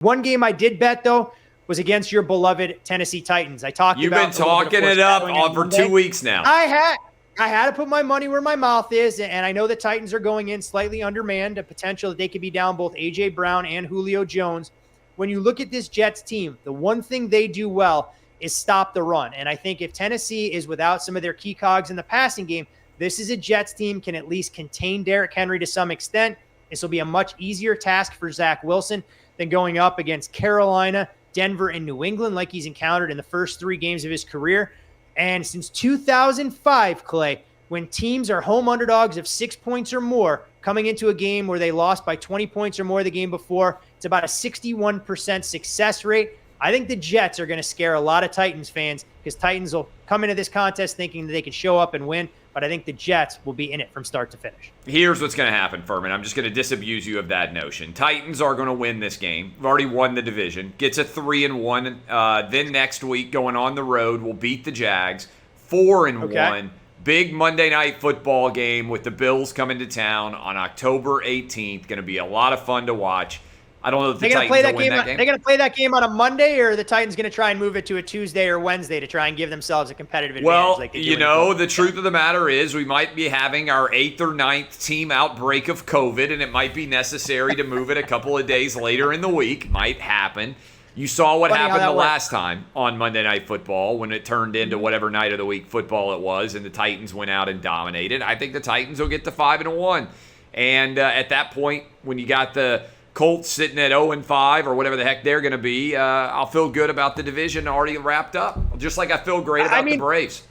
One game I did bet, though, was against your beloved Tennessee Titans. I talked You've about been talking it up for 2 weeks now. I had to put my money where my mouth is, and I know the Titans are going in slightly undermanned, a potential that they could be down both A.J. Brown and Julio Jones. When you look at this Jets team, the one thing they do well is stop the run. And I think if Tennessee is without some of their key cogs in the passing game, this is a Jets team can at least contain Derrick Henry to some extent. This will be a much easier task for Zach Wilson than going up against Carolina, Denver, and New England like he's encountered in the first 3 games of his career. And since 2005, Clay, when teams are home underdogs of 6 points or more coming into a game where they lost by 20 points or more the game before, it's about a 61% success rate. I think the Jets are going to scare a lot of Titans fans because Titans will come into this contest thinking that they can show up and win, but I think the Jets will be in it from start to finish. Here's what's going to happen, Furman. I'm just going to disabuse you of that notion. Titans are going to win this game. We've already won the division. Gets a 3-1. Then next week, going on the road, we'll beat the Jags. 4-1. Okay. Big Monday night football game with the Bills coming to town on October 18th. Going to be a lot of fun to watch. I don't know if the Titans will win that game. They're going to play that game on a Monday, or are the Titans going to try and move it to a Tuesday or Wednesday to try and give themselves a competitive advantage? Well, the truth of the matter is we might be having our 8th or 9th team outbreak of COVID, and it might be necessary to move it a couple of days later in the week. Might happen. You saw what happened the last time on Monday Night Football when it turned into whatever night of the week football it was, and the Titans went out and dominated. I think the Titans will get to 5-1. And at that point, when you got the Colts sitting at 0-5 or whatever the heck they're going to be, I'll feel good about the division already wrapped up, just like I feel great about the Braves.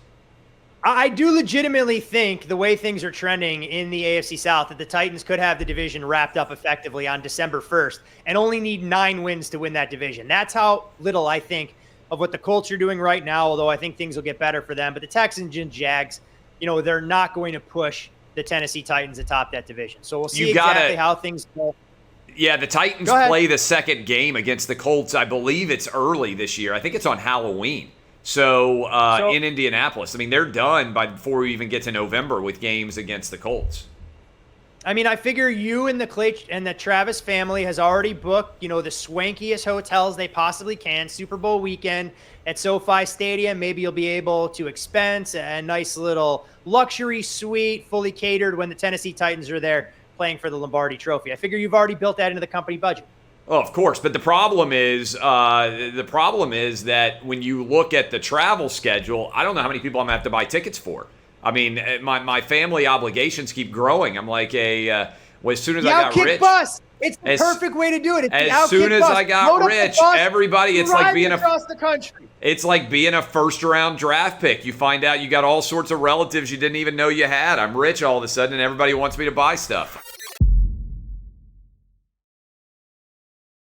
I do legitimately think the way things are trending in the AFC South that the Titans could have the division wrapped up effectively on December 1st and only need 9 wins to win that division. That's how little I think of what the Colts are doing right now, although I think things will get better for them. But the Texans and Jags, they're not going to push the Tennessee Titans atop that division. So we'll see exactly how things go. Yeah, the Titans play the second game against the Colts. I believe it's early this year. I think it's on Halloween. So in Indianapolis. I mean, they're done before we even get to November with games against the Colts. I mean, I figure you and the Travis family has already booked, the swankiest hotels they possibly can. Super Bowl weekend at SoFi Stadium. Maybe you'll be able to expense a nice little luxury suite, fully catered when the Tennessee Titans are there playing for the Lombardi Trophy. I figure you've already built that into the company budget. Oh, of course, but the problem is that when you look at the travel schedule, I don't know how many people I'm going to have to buy tickets for. I mean, my family obligations keep growing. I'm like as soon as I got rich. Bus. It's the perfect way to do it. As soon as I got rich, everybody, it's like being across the country. It's like being a first-round draft pick. You find out you got all sorts of relatives you didn't even know you had. I'm rich all of a sudden, and everybody wants me to buy stuff.